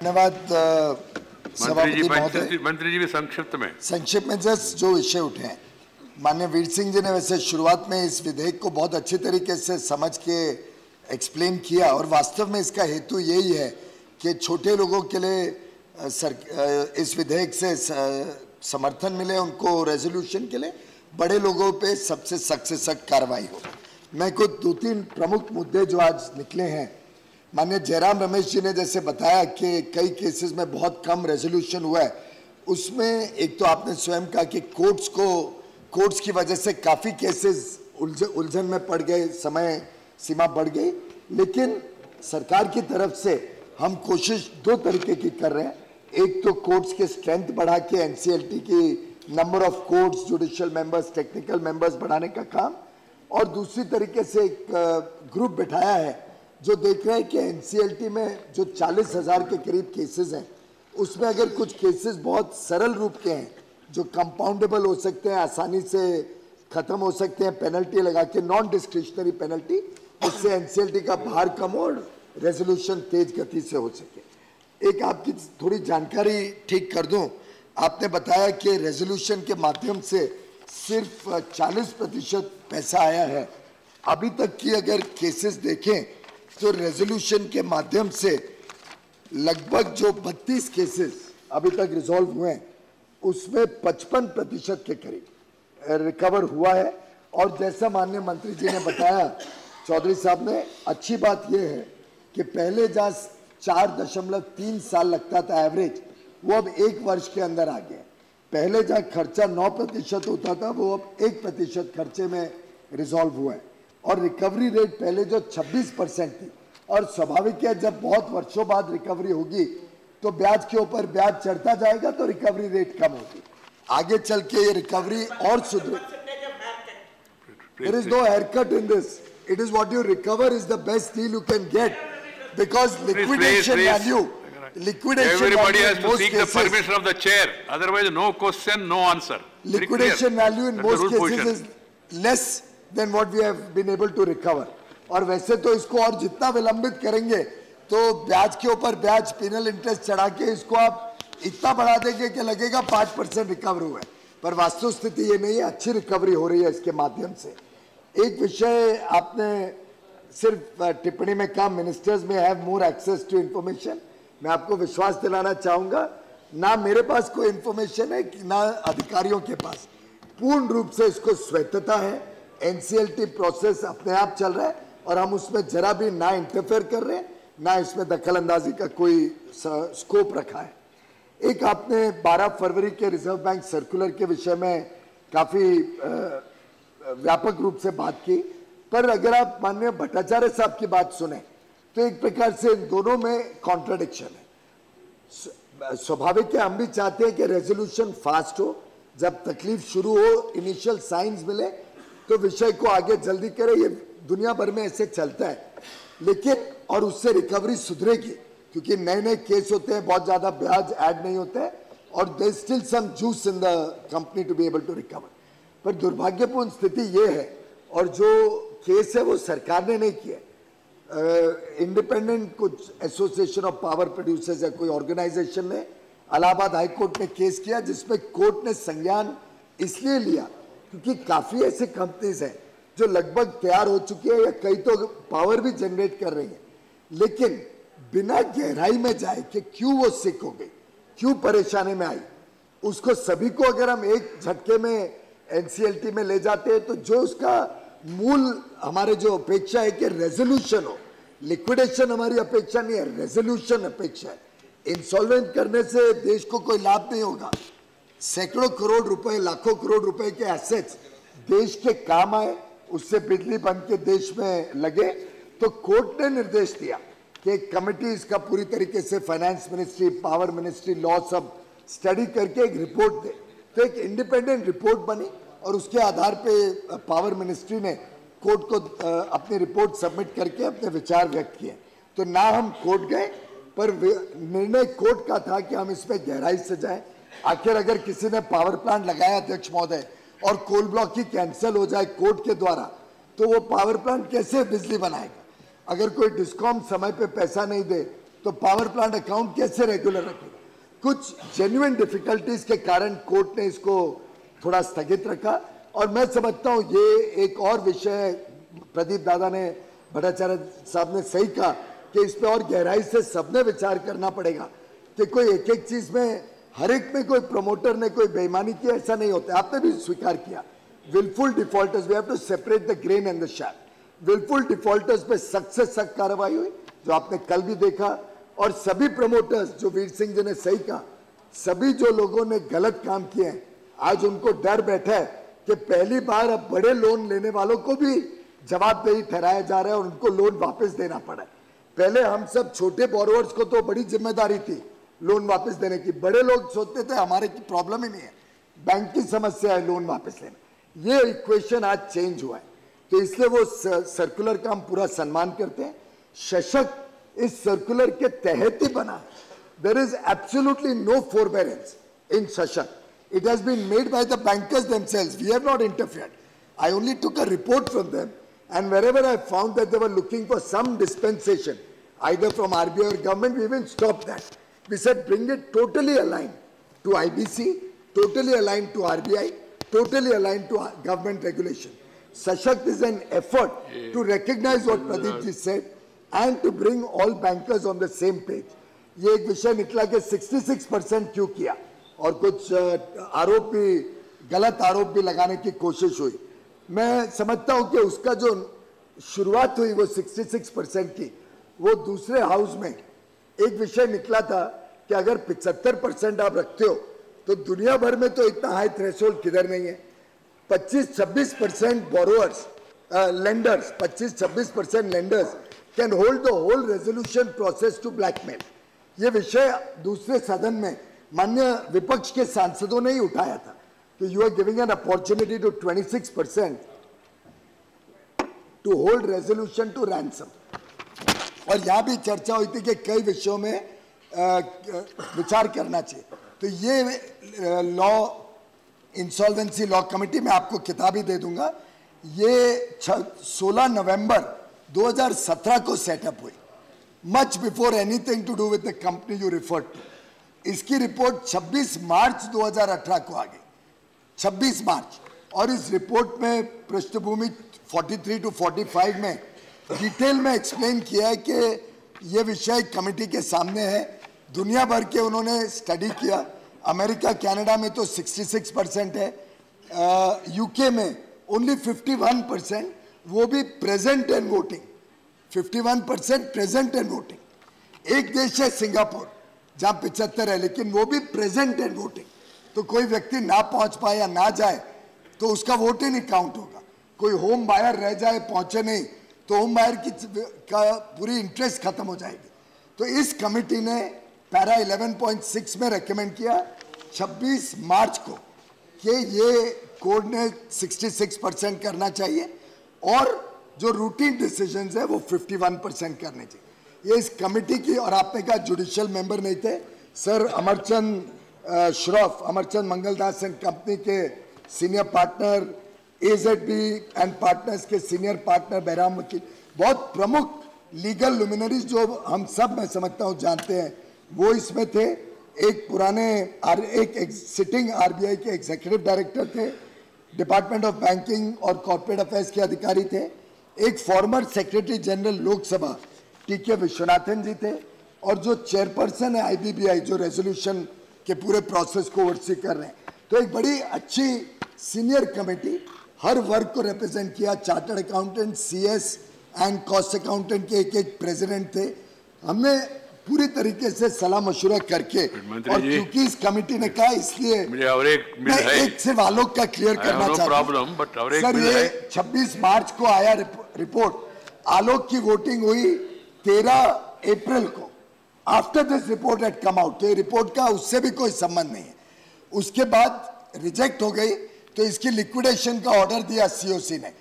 धन्यवाद सभापति महोदय। मंत्री जी भी संक्षिप्त में जस्ट जो विषय उठे हैं, माननीय वीर सिंह जी ने वैसे शुरुआत में इस विधेयक को बहुत अच्छी तरीके से समझ के एक्सप्लेन किया और वास्तव में इसका हेतु यही है कि छोटे लोगों के लिए इस विधेयक से समर्थन मिले, उनको रेजोल्यूशन के लिए, बड़े लोगों पे सबसे सख्त से सख्त कार्रवाई हो। मैं कुछ 2-3 प्रमुख मुद्दे जो आज निकले हैं, माननीय जयराम रमेश जी ने जैसे बताया कि कई केसेस में बहुत कम रेजोल्यूशन हुआ है, उसमें एक तो आपने स्वयं कहा कि कोर्ट्स की वजह से काफ़ी केसेस उलझन में पड़ गए, समय सीमा बढ़ गई, लेकिन सरकार की तरफ से हम कोशिश 2 तरीके की कर रहे हैं। एक तो कोर्ट्स के स्ट्रेंथ बढ़ा के एनसीएलटी की number of courts, judicial members, technical members बढ़ाने का काम, और दूसरी तरीके से एक ग्रुप बिठाया है जो देख रहे हैं कि एनसीएलटी में जो 40,000 के करीब केसेस हैं, उसमें अगर कुछ केसेस बहुत सरल रूप के हैं जो कंपाउंडेबल हो सकते हैं, आसानी से खत्म हो सकते हैं पेनल्टी लगा के, नॉन डिस्क्रिशनरी पेनल्टी, उससे एनसीएलटी का भार कम हो और रेजोल्यूशन तेज गति से हो सके। एक आपकी थोड़ी जानकारी ठीक कर दूं, आपने बताया कि रेजोल्यूशन के माध्यम से सिर्फ 40% पैसा आया है। अभी तक की अगर केसेस देखें तो रेजोल्यूशन के माध्यम से लगभग जो 32 केसेस अभी तक रिजॉल्व हुए हैं, उसमें 55% के करीब रिकवर हुआ है। और जैसा माननीय मंत्री जी ने बताया, चौधरी साहब ने, अच्छी बात यह है कि पहले जहाँ 4.3 साल लगता था एवरेज, वो अब 1 वर्ष के अंदर आ गया। पहले जहाँ खर्चा 9% होता था, वो अब 1% खर्चे में रिजॉल्व हुआ है। और रिकवरी रेट पहले जो 26% थी, और स्वाभाविक है जब बहुत वर्षों बाद रिकवरी होगी तो ब्याज के ऊपर ब्याज चढ़ता जाएगा तो रिकवरी रेट कम होगी। आगे चल के ये रिकवरी और सुधरेगी। There is no haircut in this. It is what you recover is the best deal you can get, because liquidation value. Everybody has to seek the permission of the chair. Otherwise, no question, no answer. Liquidation value in most cases is less than what we have been able to recover. और वैसे तो इसको और जितना विलंबित करेंगे तो ब्याज के ऊपर ब्याज, पिनल इंटरेस्ट चढ़ा के इसको आप इतना बढ़ा देंगे कि लगेगा 5% रिकवर हुआ है, पर वास्तव स्थिति ये नहीं है। अच्छी रिकवरी हो रही है इसके माध्यम से। एक विषय आपने सिर्फ टिप्पणी में कहा, ministers may have more access to information. मैं आपको विश्वास दिलाना चाहूंगा, ना मेरे पास कोई इंफॉर्मेशन है ना अधिकारियों के पास। पूर्ण रूप से इसको स्वायत्तता है, एनसीएलटी प्रोसेस अपने आप चल रहा है और हम उसमें जरा भी ना इंटरफेयर कर रहे हैं, ना इसमें दखल अंदाजी का कोई स्कोप रखा है। एक आपने 12 फरवरी के रिजर्व बैंक सर्कुलर के विषय में काफी व्यापक रूप से बात की, पर अगर आप माननीय भट्टाचार्य साहब की बात सुने तो एक प्रकार से इन दोनों में कॉन्ट्रडिक्शन है। स्वाभाविक है, हम भी चाहते हैं कि रेजोल्यूशन फास्ट हो, जब तकलीफ शुरू हो, इनिशियल साइंस मिले तो विषय को आगे जल्दी करे। ये दुनिया भर में ऐसे चलता है, लेकिन और उससे रिकवरी सुधरेगी क्योंकि नए नए केस होते हैं, बहुत ज्यादा ब्याज ऐड नहीं होते हैं और there is still some juice in the company to be able to recover. पर दुर्भाग्यपूर्ण स्थिति ये है, और जो केस है वो सरकार ने नहीं किया, इंडिपेंडेंट कुछ एसोसिएशन ऑफ पावर प्रोड्यूसर्स या कोई ऑर्गेनाइजेशन ने इलाहाबाद हाई कोर्ट में केस किया, जिसमें कोर्ट ने संज्ञान इसलिए लिया क्योंकि काफी ऐसे कंपनीज हैं जो लगभग तैयार हो चुकी है या कई तो पावर भी जनरेट कर रही है, लेकिन बिना गहराई में जाए कि क्यों वो सिक हो गई, क्यों परेशानी में आई, उसको सभी को अगर हम एक झटके में एनसीएलटी में ले जाते हैं तो जो उसका मूल हमारे जो अपेक्षा है कि रेजोल्यूशन हो, लिक्विडेशन हमारी अपेक्षा नहीं है, रेजोल्यूशन अपेक्षा है। इंसॉल्वेंट करने से देश को कोई लाभ नहीं होगा। सैकड़ों करोड़ रुपए, लाखों करोड़ रुपए के एसेट्स देश के काम आए, उससे बिजली बन के देश में लगे, तो कोर्ट ने निर्देश दिया कि एक कमेटी इसका पूरी तरीके से finance ministry, power ministry, law सब स्टडी करके एक रिपोर्ट दे। तो एक इंडिपेंडेंट रिपोर्ट बनी और उसके आधार पे पावर मिनिस्ट्री ने कोर्ट को अपनी रिपोर्ट सबमिट करके अपने विचार व्यक्त किए। तो ना हम कोर्ट गए, पर निर्णय कोर्ट का था कि हम इसमें गहराई से जाएं। आखिर अगर किसी ने पावर प्लांट लगाया अध्यक्ष महोदय और कोल ब्लॉक ही कैंसिल हो जाए कोर्ट के द्वारा, तो वो पावर प्लांट कैसे बिजली बनाएगा? अगर कोई डिस्कॉम समय पे पैसा नहीं दे तो पावर प्लांट अकाउंट कैसे रेगुलर रखेगा? कुछ जेन्युइन डिफिकल्टीज के कारण कोर्ट ने इसको थोड़ा स्थगित रखा और मैं समझता हूं ये एक और विषय प्रदीप दादा ने, भट्टाचार्य साहब ने सही कहा कि इस पे और गहराई से सबने विचार करना पड़ेगा कि कोई एक एक चीज में हर एक में कोई प्रमोटर ने कोई बेईमानी की, ऐसा नहीं होता। आपने भी स्वीकार किया wilful defaulters, we have to separate the grain and the chaff. Wilful defaulters पे सख्त से सख्त कार्रवाई हुई जो आपने कल भी देखा, और सभी प्रमोटर्स, जो वीर सिंह जी ने सही कहा, सभी जो लोगों ने गलत काम किए हैं आज उनको डर बैठा है कि पहली बार अब बड़े लोन लेने वालों को भी जवाबदेही ठहराया जा रहा है और उनको लोन वापस देना पड़ा है। पहले हम सब छोटे बोरोवर्स को तो बड़ी जिम्मेदारी थी लोन वापस देने की, बड़े लोग सोचते थे हमारे की प्रॉब्लम ही नहीं है, बैंक की समस्या है लोन वापस लेना। ये इक्वेशन आज चेंज हुआ है, तो इसलिए वो सर्कुलर का हम पूरा सम्मान करते हैं। सशक्त इस सर्कुलर के तहत ही बना है। There is absolutely no forbearance in सशक्त। It has been made by the bankers themselves. We have not interfered. I only took a report from them, and wherever I found that they were looking for some dispensation, either from RBI or government, we even stopped that. We said bring it totally aligned to IBC, totally aligned to RBI, totally aligned to government regulation. Sashakt is an effort to recognize what Pradeep ji said and to bring all bankers on the same page. ये एक विषय निकला कि 66% क्यों किया और कुछ आरोप भी, गलत आरोप भी लगाने की कोशिश हुई। मैं समझता हूं कि उसका जो शुरुआत हुई वो 66% की, वो दूसरे हाउस में एक विषय निकला था कि अगर 75% आप रखते हो तो दुनिया भर में तो इतना हाई थ्रेशोल्ड किधर नहीं है। 25-26% borrowers, lenders, 25-26% lenders can hold the whole resolution process to blackmail. ये विषय दूसरे सदन में मान्य विपक्ष के सांसदों ने ही उठाया था कि you are giving an opportunity to 26% to hold resolution to ransom. और यहां भी चर्चा हुई थी कि कई विषयों में विचार करना चाहिए। तो ये लॉ, इंसॉल्वेंसी लॉ कमेटी, मैं आपको किताब ही दे दूंगा, ये 16 नवंबर 2017 को सेटअप हुई, much before anything to do with the company you refer to. इसकी रिपोर्ट 26 मार्च 2018 को आ गई, 26 मार्च। और इस रिपोर्ट में पृष्ठभूमि 43 to 45 में डिटेल में एक्सप्लेन किया है कि ये विषय कमेटी के सामने है। दुनिया भर के उन्होंने स्टडी किया। अमेरिका, कनाडा में तो 66% है, यूके में ओनली 51%, वो भी present and voting, 51% present and voting. एक देश है सिंगापुर जहां 75 है, लेकिन वो भी प्रेजेंट एंड वोटिंग। तो कोई व्यक्ति ना पहुंच पाए या ना जाए तो उसका वोट ही नहीं काउंट होगा। कोई होम बायर रह जाए, पहुंचे नहीं, तो होम बायर का पूरी इंटरेस्ट खत्म हो जाएगी। तो इस कमेटी ने पैरा 11.6 में रेकमेंड किया 26 मार्च को कि ये कोर्ट ने 66% करना चाहिए और जो रूटीन डिसीजंस है वो 51% करने चाहिए। ये इस कमेटी की, और आपने कहा जुडिशियल मेंबर नहीं थे sir, Amarchand Shroff, Amarchand Mangaldas and company के senior partner, AZB and partners के सीनियर पार्टनर बहराम वकील, बहुत प्रमुख लीगल लुमिनरीज जो हम सब, मैं समझता हूँ, जानते हैं, वो इसमें थे। एक पुराने एक सिटिंग RBI के एग्जीक्यूटिव डायरेक्टर थे, डिपार्टमेंट ऑफ बैंकिंग और कॉर्पोरेट अफेयर्स के अधिकारी थे, एक former secretary general Lok Sabha TK Vishwanathan ji थे, और जो चेयरपर्सन है IBBI जो रेजोल्यूशन के पूरे प्रोसेस को ओवरसी कर रहे हैं। तो एक बड़ी अच्छी सीनियर कमेटी, हर वर्ग को रिप्रेजेंट किया। Chartered accountant, CS and cost accountant के एक प्रेसिडेंट थे। हमने पूरी तरीके से सलाह मशुरा करके, और क्योंकि इस कमेटी ने कहा, इसलिए मैं एक सिर्फ आलोक का क्लियर करना चाहता हूं सर। ये 26 मार्च को आया रिपोर्ट, आलोक की वोटिंग हुई 13 अप्रैल को, after this report had come out. तो रिपोर्ट का उससे भी कोई संबंध नहीं है। उसके बाद रिजेक्ट हो गई, तो इसकी लिक्विडेशन का ऑर्डर दिया COC ने,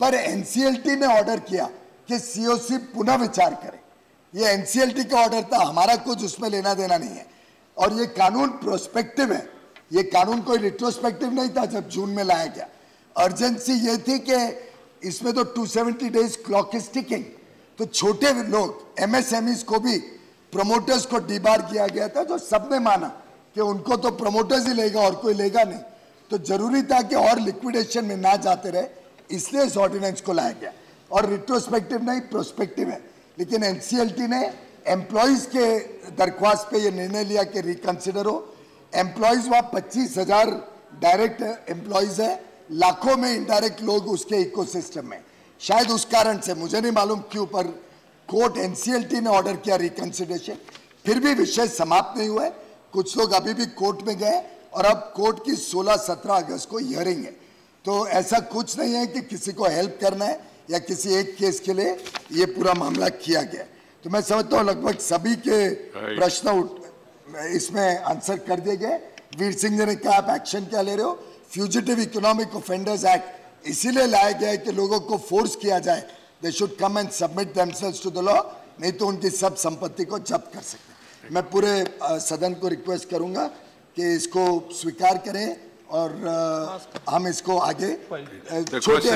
पर NCLT ने ऑर्डर किया कि COC पुनः विचार करे। ये NCLT का ऑर्डर था, हमारा कुछ उसमें लेना देना नहीं है। और ये कानून प्रोस्पेक्टिव है, ये कानून कोई रिट्रोस्पेक्टिव नहीं था जब जून में लाया गया। अर्जेंसी ये थी कि इसमें तो 270 डेज क्लॉक इज टिकिंग, तो छोटे लोग MSMEs को भी प्रमोटर्स को डीबार किया गया था, जो सबने माना कि उनको तो प्रमोटर्स ही लेगा और कोई लेगा नहीं, तो जरूरी था कि और लिक्विडेशन में ना जाते रहे, इसलिए इस ऑर्डिनेंस को लाया गया। और रिट्रोस्पेक्टिव नहीं, प्रोस्पेक्टिव है। लेकिन एनसीएलटी ने एम्प्लॉइज के दरख्वास्त पे ये निर्णय लिया कि रिकंसिडर हो। एम्प्लॉइज वहाँ 25,000 डायरेक्ट एम्प्लॉइज है, लाखों में इनडायरेक्ट लोग उसके इकोसिस्टम में। शायद उस कारण से, मुझे नहीं मालूम क्यों, पर कोर्ट एनसीएलटी ने ऑर्डर किया रिकंसिडरेशन। फिर भी विषय समाप्त नहीं हुआ है, कुछ लोग अभी भी कोर्ट में गए और अब कोर्ट की 16-17 अगस्त को हियरिंग है। तो ऐसा कुछ नहीं है कि किसी को हेल्प करना है या किसी एक केस के लिए ये पूरा मामला किया गया। तो मैं समझता हूँ लगभग सभी के प्रश्न इसमें आंसर कर दिए गए। वीर सिंह जी ने कहा आप एक्शन क्या ले रहे हो? फ्यूजिटिव इकोनॉमिक ऑफेंडर्स एक्ट इसीलिए लाया गया है कि लोगों को फोर्स किया जाए, they should come and submit themselves to the law, नहीं तो उनकी सब संपत्ति को जब्त कर सकते हैं। मैं पूरे सदन को रिक्वेस्ट करूंगा कि इसको स्वीकार करें और हम इसको आगे छोटे